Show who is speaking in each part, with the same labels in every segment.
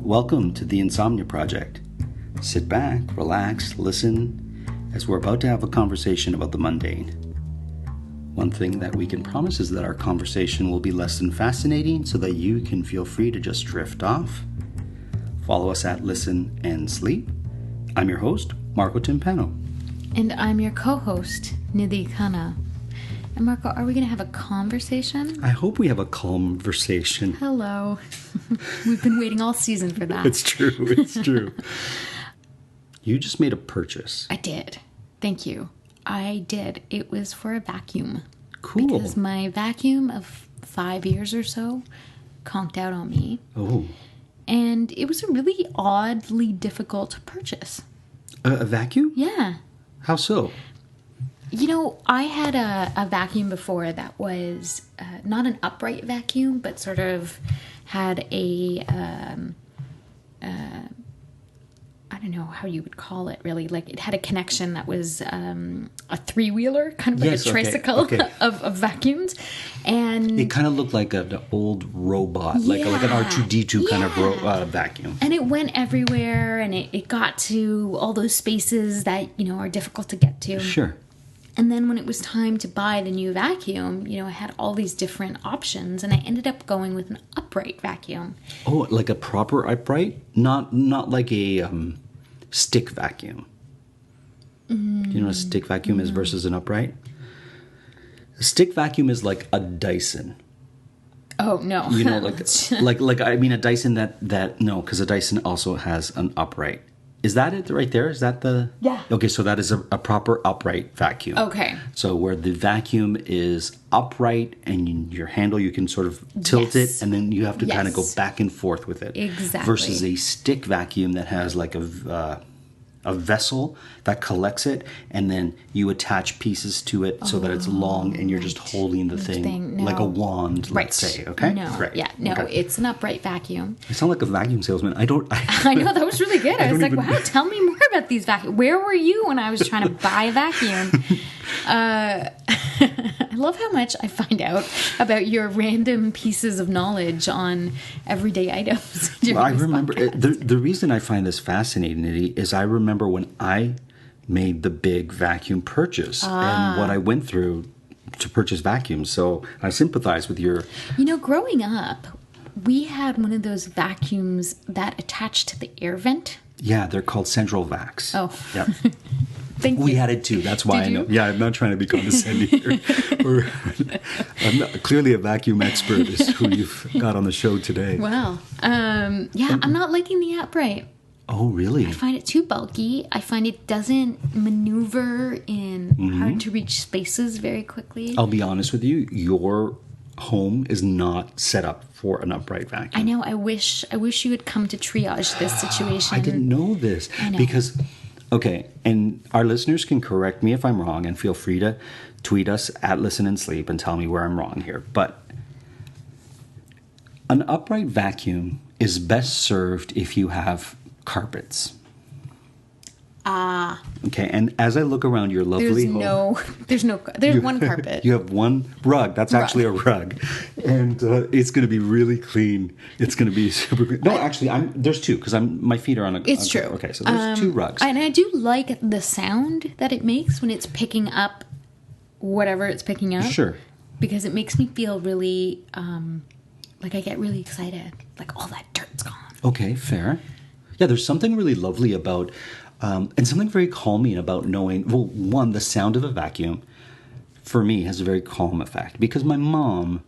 Speaker 1: Welcome to the Insomnia Project. Sit back, relax, listen, as we're about to have a conversation about the mundane. One thing that we can promise is that our conversation will be less than fascinating so that you can feel free to just drift off. Follow us at Listen and Sleep. I'm your host, Marco Timpano.
Speaker 2: And I'm your co-host, Nidhi Khanna. And Marco, are we going to have a conversation?
Speaker 1: I hope we have a conversation.
Speaker 2: Hello. We've been waiting all season for that.
Speaker 1: It's true. You just made a purchase.
Speaker 2: I did. Thank you. I did. It was for a vacuum.
Speaker 1: Cool.
Speaker 2: Because my vacuum of 5 years or so conked out on me.
Speaker 1: Oh.
Speaker 2: And it was a really oddly difficult purchase.
Speaker 1: A vacuum?
Speaker 2: Yeah.
Speaker 1: How so?
Speaker 2: You know, I had a vacuum before that was not an upright vacuum, but sort of had a, I don't know how you would call it really. Like it had a connection that was a three-wheeler, kind of like a tricycle of vacuums. And
Speaker 1: it kind of looked like an old robot, like an R2-D2 kind of vacuum.
Speaker 2: And it went everywhere, and it got to all those spaces that, you know, are difficult to get to.
Speaker 1: Sure.
Speaker 2: And then when it was time to buy the new vacuum, you know, I had all these different options, and I ended up going with an upright vacuum.
Speaker 1: Oh, like a proper upright? Not like a stick vacuum. Do you know what a stick vacuum is versus an upright? A stick vacuum is like a Dyson.
Speaker 2: Oh, no.
Speaker 1: You know, like I mean a Dyson that no, because a Dyson also has an upright. Is that it right there? Is that the...
Speaker 2: Yeah.
Speaker 1: Okay, so that is a proper upright vacuum.
Speaker 2: Okay.
Speaker 1: So where the vacuum is upright and your handle, you can sort of tilt it, and then you have to kind of go back and forth with it.
Speaker 2: Exactly.
Speaker 1: Versus a stick vacuum that has like a vessel that collects it, and then you attach pieces to it so that it's long, and you're just holding the thing like a wand, let's say. Okay?
Speaker 2: No.
Speaker 1: Right.
Speaker 2: Yeah. No,
Speaker 1: okay.
Speaker 2: It's an upright vacuum.
Speaker 1: I sound like a vacuum salesman. I
Speaker 2: know, that was really good. I was like, wow, tell me more about these vacuums. Where were you when I was trying to buy a vacuum? I love how much I find out about your random pieces of knowledge on everyday items.
Speaker 1: Well, I remember the reason I find this fascinating, Nidhi, is I remember when I made the big vacuum purchase and what I went through to purchase vacuums. So I sympathize with your...
Speaker 2: You know, growing up, we had one of those vacuums that attached to the air vent.
Speaker 1: Yeah, they're called central vacs.
Speaker 2: Oh.
Speaker 1: Yeah.
Speaker 2: Thank you.
Speaker 1: We had it too. That's why I know. Yeah, I'm not trying to be condescending here. I'm not, clearly a vacuum expert is who you've got on the show today.
Speaker 2: Well, I'm not liking the upright.
Speaker 1: Oh, really?
Speaker 2: I find it too bulky. I find it doesn't maneuver in hard to reach spaces very quickly.
Speaker 1: I'll be honest with you. Your home is not set up for an upright vacuum.
Speaker 2: I know. I wish you had come to triage this situation.
Speaker 1: I didn't know this.
Speaker 2: I know.
Speaker 1: Because... Okay, and our listeners can correct me if I'm wrong, and feel free to tweet us at Listen and Sleep and tell me where I'm wrong here. But an upright vacuum is best served if you have carpets. Okay, and as I look around your lovely home...
Speaker 2: There's one carpet.
Speaker 1: You have one rug. That's actually a rug. And it's going to be really clean. It's going to be super clean. No, actually, there's two, because my feet are on a...
Speaker 2: It's true.
Speaker 1: Okay, so there's two rugs.
Speaker 2: And I do like the sound that it makes when it's picking up whatever it's picking up.
Speaker 1: Sure.
Speaker 2: Because it makes me feel really, like I get really excited. Like all that dirt's gone.
Speaker 1: Okay, fair. Yeah, there's something really lovely about... and something very calming about knowing, well, one, the sound of a vacuum, for me, has a very calm effect. Because my mom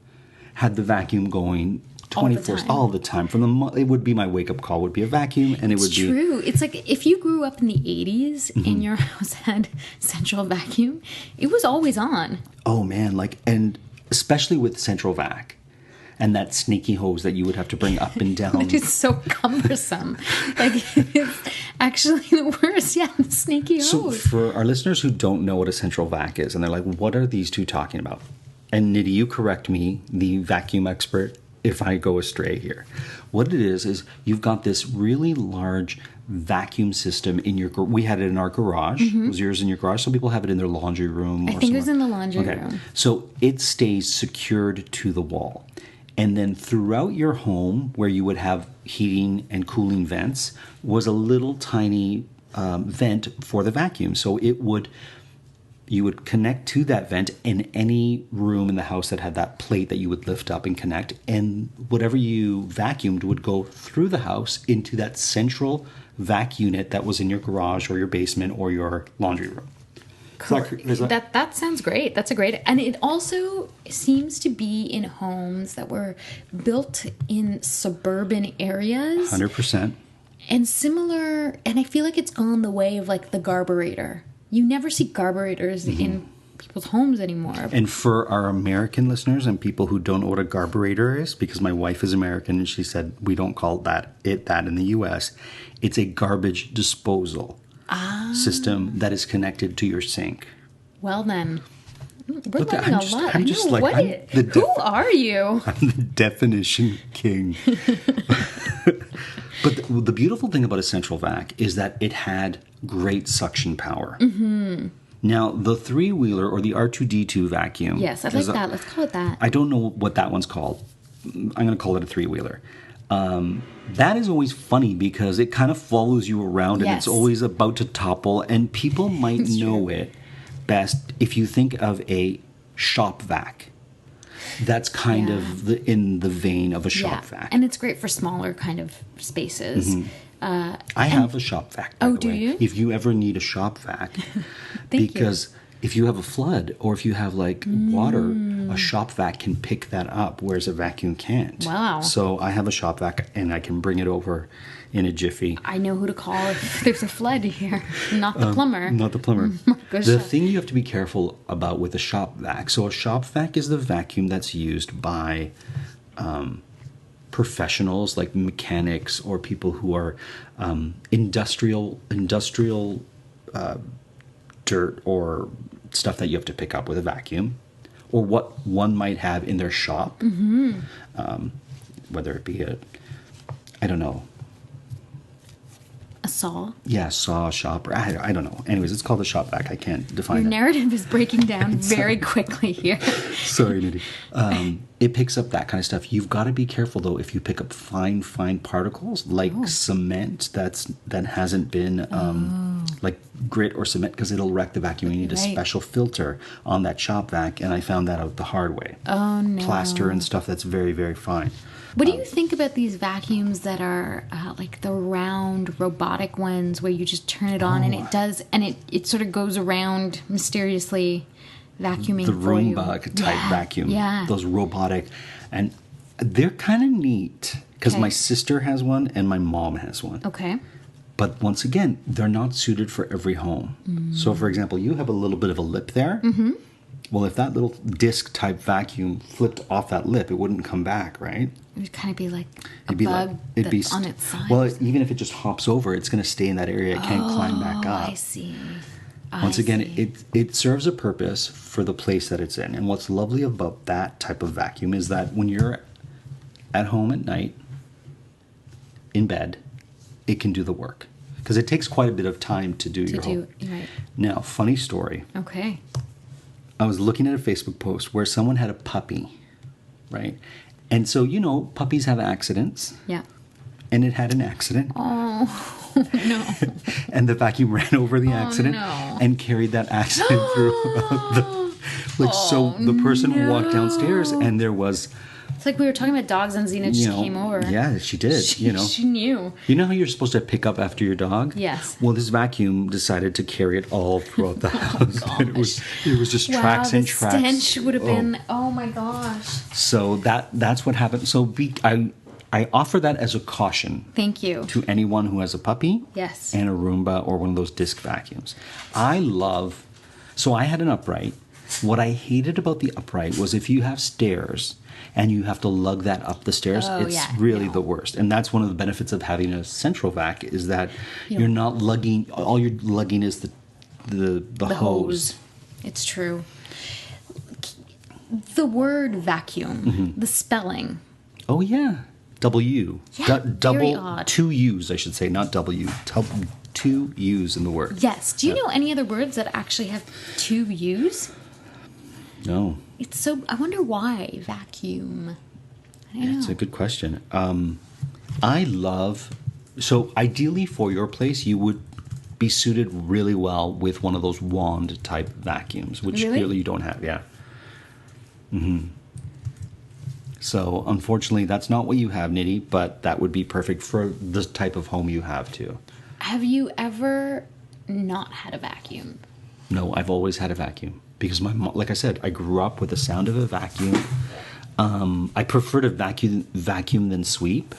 Speaker 1: had the vacuum going 24 all the time. It would be my wake-up call, would be a vacuum, and it would be...
Speaker 2: It's true. It's like, if you grew up in the 80s and your house had central vacuum, it was always on.
Speaker 1: Oh, man, and especially with central vac. And that snaky hose that you would have to bring up and down.
Speaker 2: It is so cumbersome. It's actually the worst. Yeah, the snaky hose.
Speaker 1: So for our listeners who don't know what a central vac is, and they're like, what are these two talking about? And Nidhi, you correct me, the vacuum expert, if I go astray here. What it is you've got this really large vacuum system in your... We had it in our garage. Mm-hmm. Was yours in your garage? Some people have it in their laundry room.
Speaker 2: I think it was in the laundry room.
Speaker 1: So it stays secured to the wall. And then throughout your home, where you would have heating and cooling vents, was a little tiny vent for the vacuum. So you would connect to that vent in any room in the house that had that plate that you would lift up and connect, and whatever you vacuumed would go through the house into that central vac unit that was in your garage or your basement or your laundry room.
Speaker 2: That sounds great. That's a great, and it also seems to be in homes that were built in suburban areas.
Speaker 1: 100%.
Speaker 2: And similar, and I feel like it's gone the way of like the garburator. You never see carburetors in people's homes anymore.
Speaker 1: And for our American listeners and people who don't know what a carburetor is, because my wife is American and she said we don't call that in the U.S., it's a garbage disposal system that is connected to your sink.
Speaker 2: Well then, we're learning a lot.
Speaker 1: Who
Speaker 2: are you?
Speaker 1: I'm the definition king. But the beautiful thing about a central vac is that it had great suction power. Mm-hmm. Now, the three-wheeler or the R2D2 vacuum...
Speaker 2: Yes, I like that. Let's call it that.
Speaker 1: I don't know what that one's called. I'm going to call it a three-wheeler. That is always funny because it kind of follows you around and it's always about to topple. And people might know it best if you think of a shop vac. That's kind of in the vein of a shop vac.
Speaker 2: And it's great for smaller kind of spaces.
Speaker 1: Mm-hmm. I have a shop vac, by the way.
Speaker 2: Do you?
Speaker 1: If you ever need a shop vac. Because if you have a flood or if you have like water, a shop vac can pick that up, whereas a vacuum can't.
Speaker 2: Wow.
Speaker 1: So I have a shop vac and I can bring it over in a jiffy.
Speaker 2: I know who to call if there's a flood here. Not the plumber.
Speaker 1: Not the plumber. The thing you have to be careful about with a shop vac. So a shop vac is the vacuum that's used by professionals like mechanics or people who are industrial dirt or stuff that you have to pick up with a vacuum, or what one might have in their shop, whether it be a
Speaker 2: saw.
Speaker 1: Yeah, saw, shop, or I don't know. Anyways, it's called a shop vac. I can't define it.
Speaker 2: Your narrative is breaking down very quickly here.
Speaker 1: Sorry, Nidhi. It picks up that kind of stuff. You've got to be careful, though, if you pick up fine particles like cement that hasn't been like grit or cement, because it'll wreck the vacuum. You need a special filter on that shop vac, and I found that out the hard way.
Speaker 2: Oh, no. Plaster
Speaker 1: and stuff that's very, very fine.
Speaker 2: What do you think about these vacuums that are like the round robotic ones where you just turn it on and it does, and it sort of goes around mysteriously vacuuming
Speaker 1: the
Speaker 2: for you?
Speaker 1: Roomba type vacuum.
Speaker 2: Yeah.
Speaker 1: Those robotic, and they're kind of neat because my sister has one and my mom has one.
Speaker 2: Okay.
Speaker 1: But once again, they're not suited for every home. So, for example, you have a little bit of a lip there. Mm-hmm. Well, if that little disc type vacuum flipped off that lip, it wouldn't come back, right?
Speaker 2: It would kind of be like a bug that's on its side.
Speaker 1: Well, even if it just hops over, it's going to stay in that area. It can't climb back up.
Speaker 2: I see.
Speaker 1: Once again, it serves a purpose for the place that it's in. And what's lovely about that type of vacuum is that when you're at home at night, in bed, it can do the work. Because it takes quite a bit of time to do your home.
Speaker 2: Right.
Speaker 1: Now, funny story.
Speaker 2: Okay.
Speaker 1: I was looking at a Facebook post where someone had a puppy, right? And so, puppies have accidents.
Speaker 2: Yeah.
Speaker 1: And it had an accident.
Speaker 2: Oh, no.
Speaker 1: And the vacuum ran over the accident and carried that accident through so the person walked downstairs and there was...
Speaker 2: It's like we were talking about dogs and Zena just came over.
Speaker 1: Yeah, she did.
Speaker 2: She knew.
Speaker 1: You know how you're supposed to pick up after your dog?
Speaker 2: Yes.
Speaker 1: Well, this vacuum decided to carry it all throughout the house. And it was just tracks and tracks.
Speaker 2: The stench would have been, oh my gosh.
Speaker 1: So that's what happened. So I offer that as a caution.
Speaker 2: Thank you.
Speaker 1: To anyone who has a puppy.
Speaker 2: Yes.
Speaker 1: And a Roomba or one of those disc vacuums. So I had an upright. What I hated about the upright was if you have stairs and you have to lug that up the stairs, it's really the worst. And that's one of the benefits of having a central vac is that you're not lugging, all you're lugging is the hose.
Speaker 2: It's true. The word vacuum, the spelling.
Speaker 1: Oh, yeah. W.
Speaker 2: Yeah,
Speaker 1: double,
Speaker 2: odd.
Speaker 1: 2 U's, I should say, not W. 2 U's in the word.
Speaker 2: Yes. Do you know any other words that actually have 2 U's?
Speaker 1: No.
Speaker 2: It's so... I wonder why. Vacuum.
Speaker 1: It's a good question. So ideally for your place, you would be suited really well with one of those wand type vacuums, which
Speaker 2: Really?
Speaker 1: clearly you don't have. Yeah. So unfortunately, that's not what you have, Nidhi, but that would be perfect for the type of home you have too.
Speaker 2: Have you ever not had a vacuum?
Speaker 1: No, I've always had a vacuum because my mom, like I said, I grew up with the sound of a vacuum. I prefer to vacuum than sweep,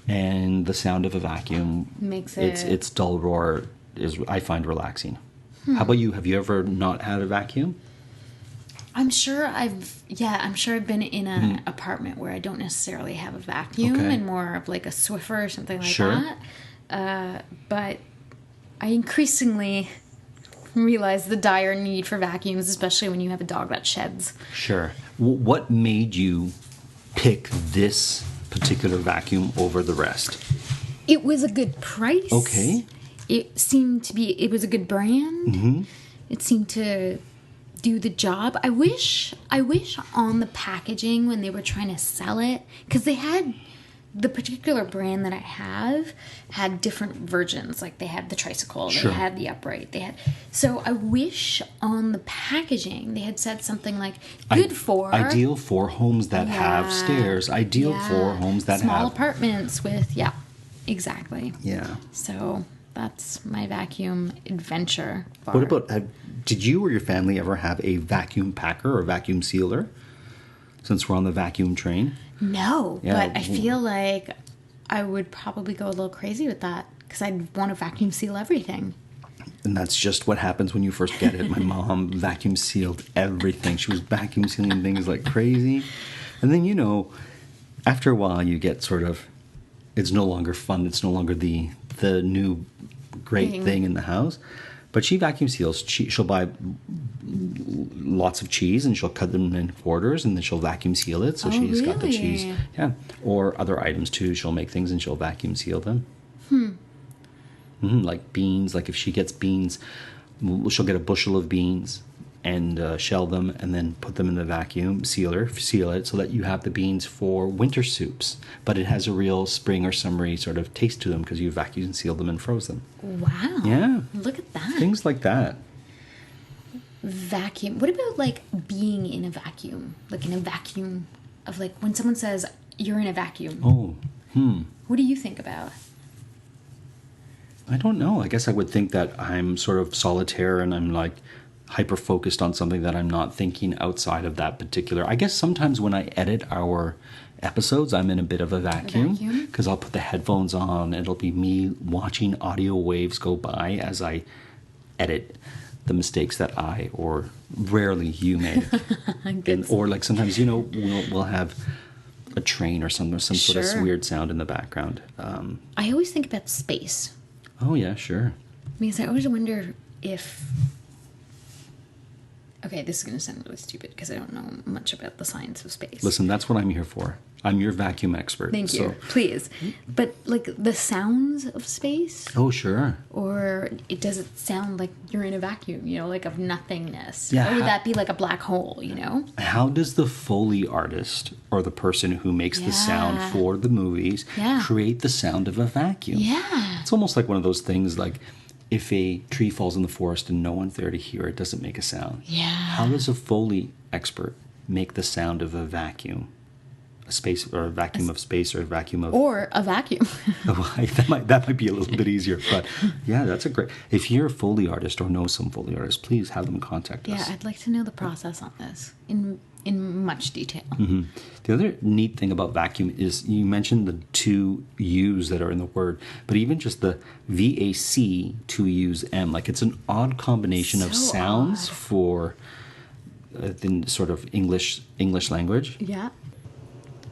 Speaker 1: and the sound of a vacuum
Speaker 2: Makes it...
Speaker 1: its dull roar is I find relaxing. How about you? Have you ever not had a vacuum?
Speaker 2: I'm sure I've been in an apartment where I don't necessarily have a vacuum and more of like a Swiffer or something like that. But I increasingly realize the dire need for vacuums, especially when you have a dog that sheds.
Speaker 1: Sure. What made you pick this particular vacuum over the rest?
Speaker 2: It was a good price.
Speaker 1: Okay.
Speaker 2: It was a good brand. Mm-hmm. It seemed to do the job. I wish on the packaging when they were trying to sell it, because they had the particular brand that I have had different versions. Like they had the tricycle, they had the upright, so I wish on the packaging they had said something like ideal for homes that have stairs, ideal for homes that small
Speaker 1: have
Speaker 2: apartments with exactly.
Speaker 1: Yeah.
Speaker 2: So that's my vacuum adventure bar.
Speaker 1: What about, did you or your family ever have a vacuum packer or vacuum sealer? Since we're on the vacuum train.
Speaker 2: No, but I feel like I would probably go a little crazy with that because I'd want to vacuum seal everything.
Speaker 1: And that's just what happens when you first get it. My mom vacuum sealed everything. She was vacuum sealing things like crazy. And then, after a while you get sort of, it's no longer fun. It's no longer the new great thing in the house. But she vacuum seals. She'll buy lots of cheese and she'll cut them in quarters and then she'll vacuum seal it. So she's got the cheese. Yeah. Or other items too. She'll make things and she'll vacuum seal them. Like beans. Like if she gets beans, she'll get a bushel of beans and shell them and then put them in the vacuum sealer, seal it so that you have the beans for winter soups. But it has a real spring or summery sort of taste to them because you vacuum sealed them and froze them.
Speaker 2: Wow.
Speaker 1: Yeah.
Speaker 2: Look at that.
Speaker 1: Things like that.
Speaker 2: Vacuum. What about like being in a vacuum? Like in a vacuum of like when someone says you're in a vacuum.
Speaker 1: Oh.
Speaker 2: What do you think about?
Speaker 1: I don't know. I guess I would think that I'm sort of solitaire and I'm like hyper focused on something that I'm not thinking outside of that particular. I guess sometimes when I edit our episodes, I'm in a bit of a vacuum because I'll put the headphones on. It'll be me watching audio waves go by as I edit the mistakes that I or rarely you make. Or like sometimes, we'll have a train or some sort of weird sound in the background.
Speaker 2: I always think about space.
Speaker 1: Oh, yeah, sure.
Speaker 2: Because I always wonder if... Okay, this is going to sound really stupid because I don't know much about the science of space.
Speaker 1: Listen, that's what I'm here for. I'm your vacuum expert.
Speaker 2: Thank you. Please. But, like, the sounds of space?
Speaker 1: Oh, sure.
Speaker 2: Or does it sound like you're in a vacuum, like of nothingness?
Speaker 1: Yeah,
Speaker 2: or would that be like a black hole,
Speaker 1: How does the Foley artist or the person who makes the sound for the movies create the sound of a vacuum?
Speaker 2: Yeah.
Speaker 1: It's almost like one of those things like, if a tree falls in the forest and no one's there to hear it, doesn't make a sound.
Speaker 2: Yeah.
Speaker 1: How does a Foley expert make the sound of a vacuum? A space or a vacuum of space or a vacuum of...
Speaker 2: Or a vacuum.
Speaker 1: that might be a little bit easier. But yeah, that's a great... If you're a Foley artist or know some Foley artists, please have them contact us.
Speaker 2: Yeah, I'd like to know the process on this in much detail.
Speaker 1: Mm-hmm. The other neat thing about vacuum is you mentioned the two U's that are in the word, but even just the VAC, two U's, M, like it's an odd combination of sounds for the sort of English language.
Speaker 2: Yeah.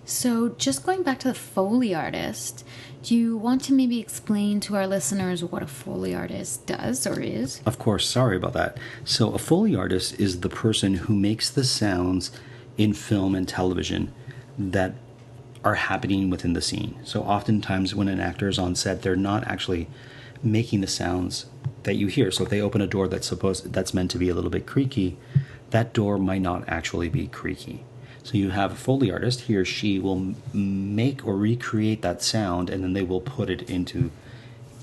Speaker 2: So just going back to the Foley artist, do you want to maybe explain to our listeners what a Foley artist does or is?
Speaker 1: Of course, sorry about that. So a Foley artist is the person who makes the sounds in film and television that are happening within the scene. So oftentimes when an actor is on set, they're not actually making the sounds that you hear. So if they open a door that's meant to be a little bit creaky, that door might not actually be creaky. So you have a Foley artist. He or she will make or recreate that sound, and then they will put it into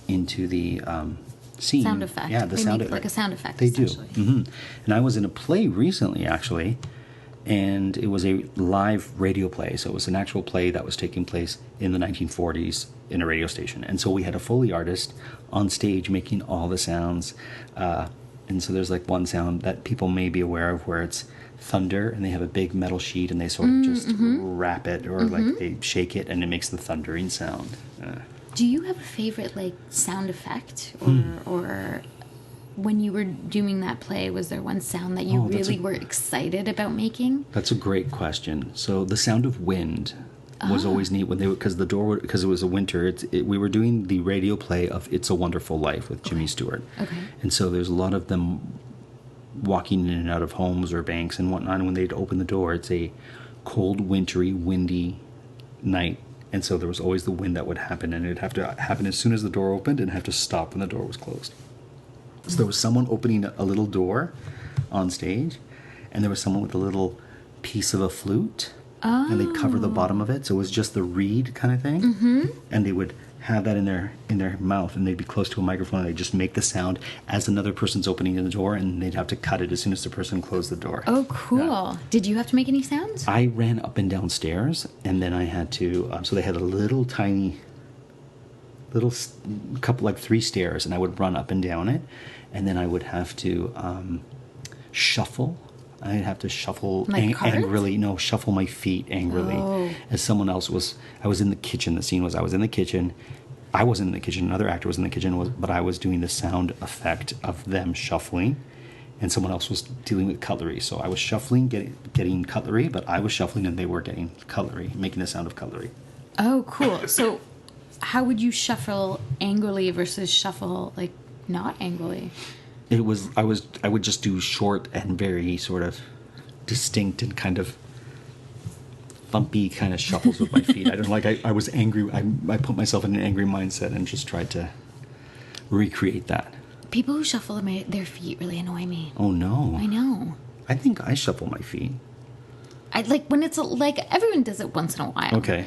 Speaker 1: the scene.
Speaker 2: Sound effect.
Speaker 1: Yeah,
Speaker 2: They
Speaker 1: sound
Speaker 2: make like a sound effect.
Speaker 1: They do.
Speaker 2: Essentially.
Speaker 1: And I was in a play recently, actually, and it was a live radio play. So it was an actual play that was taking place in the 1940s in a radio station. And so we had a Foley artist on stage making all the sounds. And so there's like one sound that people may be aware of where it's thunder, and they have a big metal sheet and they sort of just wrap it, or like they shake it and it makes the thundering sound.
Speaker 2: Do you have a favorite like sound effect, or when you were doing that play, was there one sound that you really were excited about making?
Speaker 1: That's a great question. So the sound of wind was always neat when because it was a winter. We were doing the radio play of "It's a Wonderful Life" with Jimmy Stewart.
Speaker 2: Okay.
Speaker 1: And so there's a lot of them walking in and out of homes or banks and whatnot. And when they'd open the door, it's a cold, wintry, windy night. And so there was always the wind that would happen, and it would have to happen as soon as the door opened and have to stop when the door was closed. So there was someone opening a little door on stage, and there was someone with a little piece of a flute, and they'd cover the bottom of it, so it was just the reed kind of thing, and they would have that in their mouth, and they'd be close to a microphone, and they'd just make the sound as another person's opening the door, and they'd have to cut it as soon as the person closed the door.
Speaker 2: Oh, cool. Yeah. Did you have to make any sounds?
Speaker 1: I ran up and down stairs, and then I had to, so they had a little couple, like 3 stairs, and I would run up and down it, and then I would have to shuffle. I'd have to shuffle angrily. No, shuffle my feet angrily. As someone else was, I was in the kitchen. The scene was I was in the kitchen. I wasn't in the kitchen. Another actor was in the kitchen, but I was doing the sound effect of them shuffling, and someone else was dealing with cutlery. So I was shuffling, getting cutlery, but I was shuffling and they were getting cutlery, making the sound of cutlery.
Speaker 2: Oh, cool. So how would you shuffle angrily versus shuffle like not angrily?
Speaker 1: I would just do short and very sort of distinct and kind of thumpy kind of shuffles with my feet. I was angry. I put myself in an angry mindset and just tried to recreate that.
Speaker 2: People who shuffle their feet really annoy me.
Speaker 1: Oh no.
Speaker 2: I know.
Speaker 1: I think I shuffle my feet.
Speaker 2: I like when it's like everyone does it once in a while.
Speaker 1: Okay.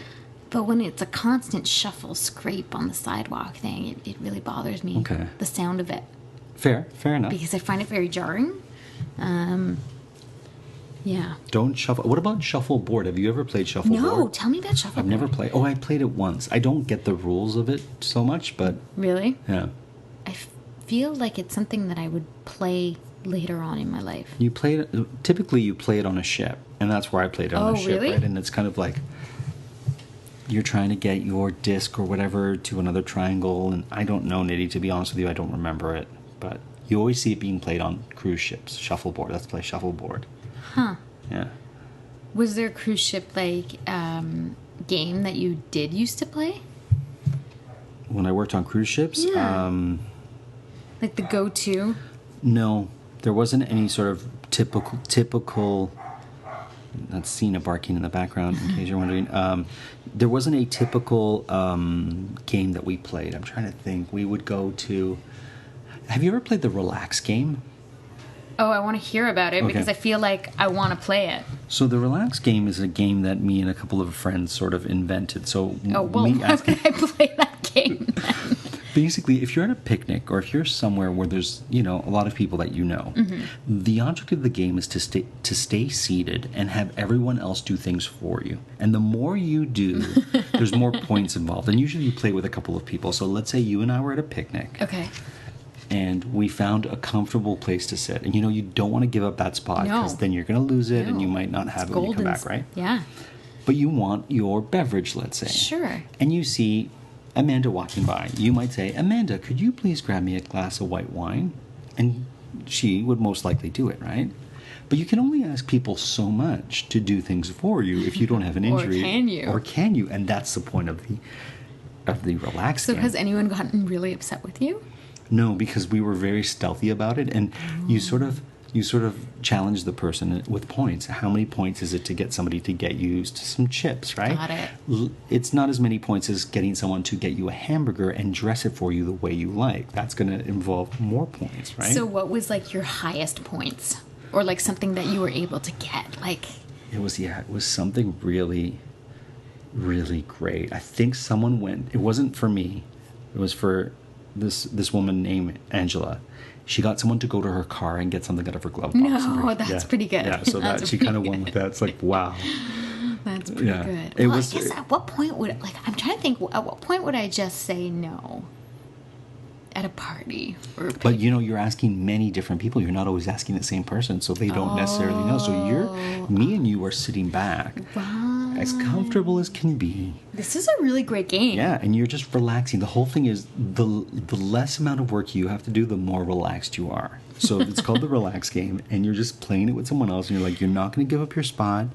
Speaker 2: But when it's a constant shuffle, scrape on the sidewalk thing, it really bothers me.
Speaker 1: Okay.
Speaker 2: The sound of it.
Speaker 1: Fair enough.
Speaker 2: Because I find it very jarring. Yeah.
Speaker 1: Don't shuffle. What about shuffleboard? Have you ever played shuffleboard?
Speaker 2: No, tell me about shuffleboard.
Speaker 1: I've never played. Oh, I played it once. I don't get the rules of it so much, but...
Speaker 2: Really?
Speaker 1: Yeah.
Speaker 2: I feel like it's something that I would play later on in my life.
Speaker 1: Typically you play it on a ship, and that's where I played it on a ship,
Speaker 2: really?
Speaker 1: Right? And it's kind of like you're trying to get your disc or whatever to another triangle, and I don't know, Nidhi, to be honest with you, I don't remember it. But you always see it being played on cruise ships. Shuffleboard. Let's play shuffleboard.
Speaker 2: Huh.
Speaker 1: Yeah.
Speaker 2: Was there a cruise ship like game that you did used to play?
Speaker 1: When I worked on cruise ships?
Speaker 2: Yeah. Like the go-to?
Speaker 1: No. There wasn't any sort of typical that's Cena barking in the background, in case you're wondering. There wasn't a typical game that we played. I'm trying to think. We would go to... Have you ever played the Relax game?
Speaker 2: Oh, I want to hear about it because I feel like I want to play it.
Speaker 1: So the Relax game is a game that me and a couple of friends sort of invented. So
Speaker 2: how can I play that game then?
Speaker 1: Basically, if you're at a picnic or if you're somewhere where there's, a lot of people that you know, the object of the game is to stay seated and have everyone else do things for you. And the more you do, there's more points involved. And usually you play with a couple of people. So let's say you and I were at a picnic.
Speaker 2: Okay.
Speaker 1: And we found a comfortable place to sit. And, you don't want to give up that spot because then you're going to lose it and you might not have it when you come back, right?
Speaker 2: Yeah.
Speaker 1: But you want your beverage, let's say.
Speaker 2: Sure.
Speaker 1: And you see Amanda walking by. You might say, Amanda, could you please grab me a glass of white wine? And she would most likely do it, right? But you can only ask people so much to do things for you if you don't have an injury.
Speaker 2: Or can you?
Speaker 1: And that's the point of the Relax game.
Speaker 2: So has anyone gotten really upset with you?
Speaker 1: No, because we were very stealthy about it, and you sort of challenge the person with points. How many points is it to get somebody to get you some chips, right?
Speaker 2: Got it.
Speaker 1: It's not as many points as getting someone to get you a hamburger and dress it for you the way you like. That's going to involve more points, right?
Speaker 2: So what was like your highest points? Or like something that you were able to get? Like
Speaker 1: It was something really, really great. I think someone went. It wasn't for me. It was for this woman named Angela. She got someone to go to her car and get something out of her glove box.
Speaker 2: No, that's pretty good.
Speaker 1: Yeah, so that she kind of won with that. It's like, wow.
Speaker 2: That's pretty good.
Speaker 1: It
Speaker 2: well,
Speaker 1: was.
Speaker 2: I guess at what point would I'm trying to think. At what point would I just say no? At a party or a
Speaker 1: But you're asking many different people. You're not always asking the same person, so they don't necessarily know. So me and you are sitting back, as comfortable as can be.
Speaker 2: This is a really great game.
Speaker 1: Yeah, and you're just relaxing. The whole thing is the less amount of work you have to do, the more relaxed you are. So it's called the relax game, and you're just playing it with someone else, and you're like, you're not going to give up your spot.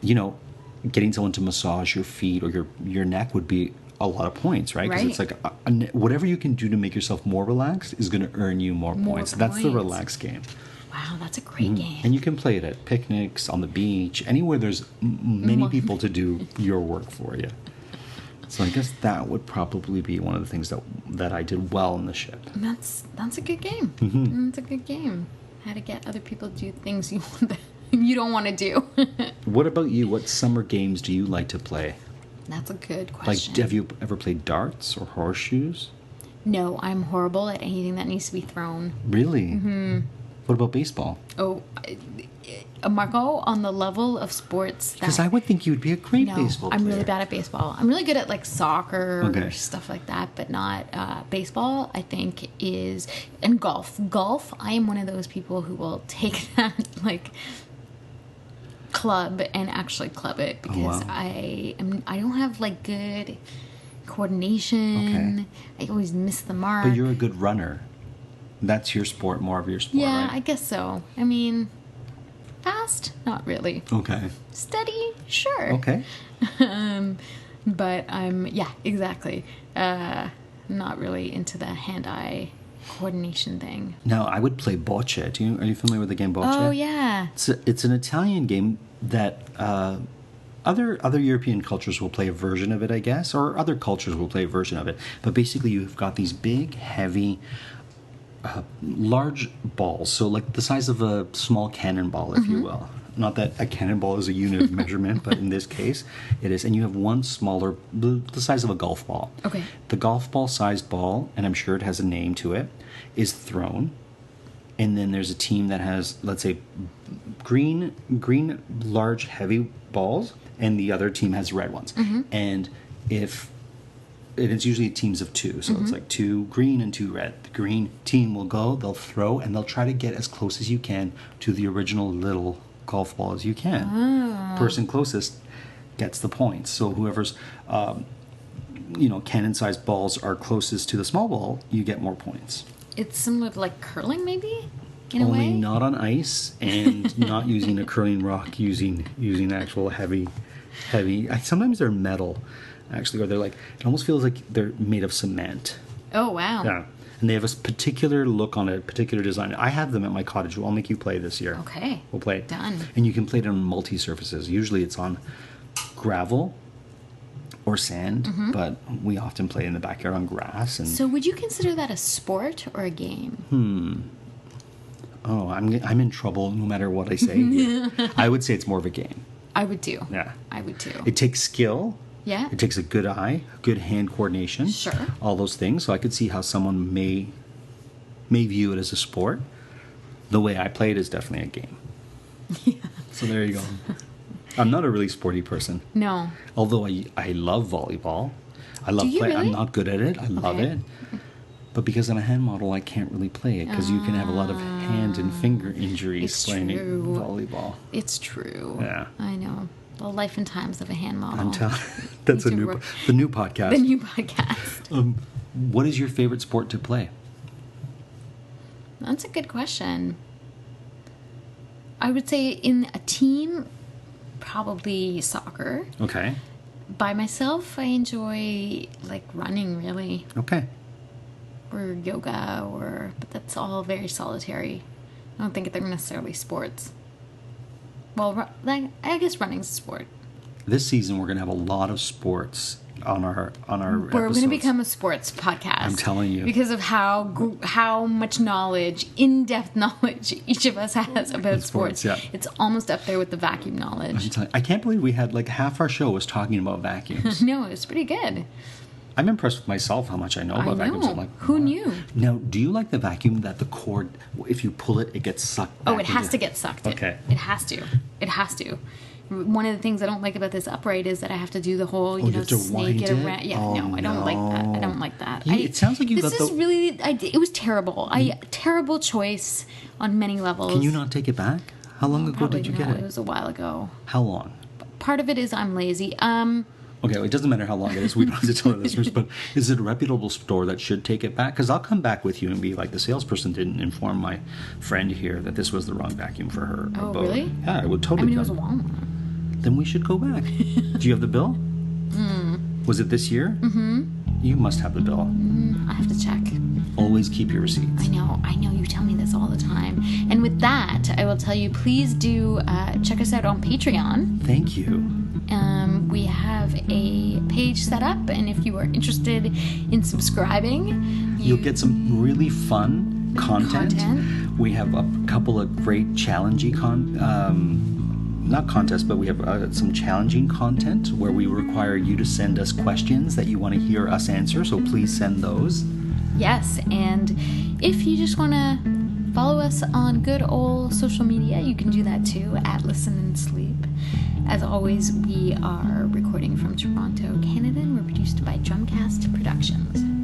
Speaker 1: Getting someone to massage your feet or your neck would be a lot of points, right? Because it's like whatever you can do to make yourself more relaxed is going to earn you more points. That's the relax game.
Speaker 2: Wow, that's a great game.
Speaker 1: And you can play it at picnics, on the beach, anywhere there's many people to do your work for you. So I guess that would probably be one of the things that I did well in the ship.
Speaker 2: That's a good game. That's a good game. How to get other people to do things you don't want to do.
Speaker 1: What about you? What summer games do you like to play?
Speaker 2: That's a good question.
Speaker 1: Like, have you ever played darts or horseshoes?
Speaker 2: No, I'm horrible at anything that needs to be thrown.
Speaker 1: Really? Mm-hmm. What about baseball?
Speaker 2: Oh, Marco, on the level of sports that...
Speaker 1: Because I would think you would be a great baseball player.
Speaker 2: I'm really bad at baseball. I'm really good at, like, soccer or stuff like that, but not baseball, I think, is... And golf. Golf, I am one of those people who will take that, like... club and actually club it because I don't have like good coordination. I always miss the mark.
Speaker 1: But you're a good runner. That's your sport, more of your sport,
Speaker 2: yeah,
Speaker 1: right?
Speaker 2: I guess so. I mean, fast, not really.
Speaker 1: Okay.
Speaker 2: Steady, sure.
Speaker 1: Okay.
Speaker 2: But exactly. Not really into the hand-eye coordination thing.
Speaker 1: No, I would play bocce. Are you familiar with the game bocce?
Speaker 2: Oh yeah.
Speaker 1: It's an Italian game that other European cultures will play a version of it, I guess, or other cultures will play a version of it. But basically, you've got these big, heavy, large balls, so like the size of a small cannonball, if you will. Not that a cannonball is a unit of measurement, but in this case, it is. And you have one smaller, the size of a golf ball.
Speaker 2: Okay.
Speaker 1: The golf ball-sized ball, and I'm sure it has a name to it, is thrown. And then there's a team that has, let's say, green, large, heavy balls, and the other team has red ones. And it's usually teams of two, so it's like 2 green and 2 red. The green team will go, they'll throw, and they'll try to get as close as you can to the original little golf ball as you can. Person closest gets the points. So whoever's cannon-sized balls are closest to the small ball, you get more points.
Speaker 2: It's similar to like curling, maybe? In
Speaker 1: Only
Speaker 2: a way?
Speaker 1: not on ice and not using a curling rock, using actual heavy. Sometimes they're metal, actually, or they're like, it almost feels like they're made of cement.
Speaker 2: Oh, wow.
Speaker 1: Yeah. And they have a particular look on it, particular design. I have them at my cottage. I'll make you play this year.
Speaker 2: Okay.
Speaker 1: We'll play it.
Speaker 2: Done.
Speaker 1: And you can play it on multi-surfaces. Usually it's on gravel or sand, but we often play in the backyard on grass. And
Speaker 2: So would you consider that a sport or a game?
Speaker 1: Oh, I'm in trouble no matter what I say here. I would say it's more of a game.
Speaker 2: I would too.
Speaker 1: Yeah.
Speaker 2: I would too.
Speaker 1: It takes skill.
Speaker 2: Yeah.
Speaker 1: It takes a good eye, good hand coordination.
Speaker 2: Sure.
Speaker 1: All those things. So I could see how someone may view it as a sport. The way I play it is definitely a game.
Speaker 2: Yeah.
Speaker 1: So there you go. I'm not a really sporty person.
Speaker 2: No.
Speaker 1: Although I love volleyball. I love
Speaker 2: Do you
Speaker 1: play.
Speaker 2: really?
Speaker 1: I'm not good at it. I love it. But because I'm a hand model, I can't really play it because you can have a lot of hand and finger injuries
Speaker 2: It's
Speaker 1: playing
Speaker 2: true.
Speaker 1: volleyball.
Speaker 2: It's true.
Speaker 1: Yeah.
Speaker 2: I know. The life and times of a hand model.
Speaker 1: I'm telling. That's the new podcast.
Speaker 2: The new podcast.
Speaker 1: What is your favorite sport to play?
Speaker 2: That's a good question. I would say in a team, probably soccer.
Speaker 1: Okay.
Speaker 2: By myself, I enjoy like running really,
Speaker 1: Okay.
Speaker 2: or yoga, but that's all very solitary. I don't think they're necessarily sports. Well, I guess running's a sport.
Speaker 1: This season, we're going to have a lot of sports on our
Speaker 2: We're going to
Speaker 1: episodes.
Speaker 2: become a sports podcast.
Speaker 1: I'm telling you.
Speaker 2: Because of how much knowledge, in-depth knowledge, each of us has about sports.
Speaker 1: Yeah.
Speaker 2: It's almost up there with the vacuum knowledge.
Speaker 1: I can't believe we had like half our show was talking about vacuums.
Speaker 2: No, it's pretty good.
Speaker 1: I'm impressed with myself how much I know about vacuums. I'm like,
Speaker 2: who
Speaker 1: wow.
Speaker 2: knew?
Speaker 1: Now, do you like the vacuum that the cord, if you pull it, it gets sucked back
Speaker 2: Oh, it has
Speaker 1: into-
Speaker 2: to get sucked in.
Speaker 1: Okay.
Speaker 2: It has to. It has to. One of the things I don't like about this upright is that I have to do the whole,
Speaker 1: you have to
Speaker 2: snake
Speaker 1: wind
Speaker 2: it
Speaker 1: it?
Speaker 2: around. Yeah,
Speaker 1: Oh,
Speaker 2: no, I don't like that. I don't like that.
Speaker 1: It sounds like you
Speaker 2: this
Speaker 1: got
Speaker 2: is
Speaker 1: the-
Speaker 2: really, it was terrible. Terrible choice on many levels.
Speaker 1: Can you not take it back? How long ago
Speaker 2: Probably
Speaker 1: did you
Speaker 2: not.
Speaker 1: get
Speaker 2: It
Speaker 1: it?
Speaker 2: was a while ago.
Speaker 1: How long?
Speaker 2: Part of it is I'm lazy.
Speaker 1: Okay, well, it doesn't matter how long it is. We don't have to tell our listeners, but is it a reputable store that should take it back? Because I'll come back with you and be like, the salesperson didn't inform my friend here that this was the wrong vacuum for her
Speaker 2: Oh,
Speaker 1: abode.
Speaker 2: really?
Speaker 1: Yeah, it would
Speaker 2: I
Speaker 1: totally
Speaker 2: mean, it was a
Speaker 1: come.
Speaker 2: Walmart.
Speaker 1: Then we should go back. Do you have the bill? Was it this year? Mm-hmm. You must have the bill.
Speaker 2: I have to check.
Speaker 1: Always keep your receipts.
Speaker 2: I know. You tell me this all the time. And with that, I will tell you, please do check us out on Patreon.
Speaker 1: Thank you.
Speaker 2: We have a page set up, and if you are interested in subscribing,
Speaker 1: You'll get some really fun content. We have a couple of great challenging not contests, but we have some challenging content where we require you to send us questions that you want to hear us answer. So please send those.
Speaker 2: Yes, and if you just want to follow us on good old social media, you can do that too, at Listen and Sleep. As always, we are recording from Toronto, Canada, and we're produced by Drumcast Productions.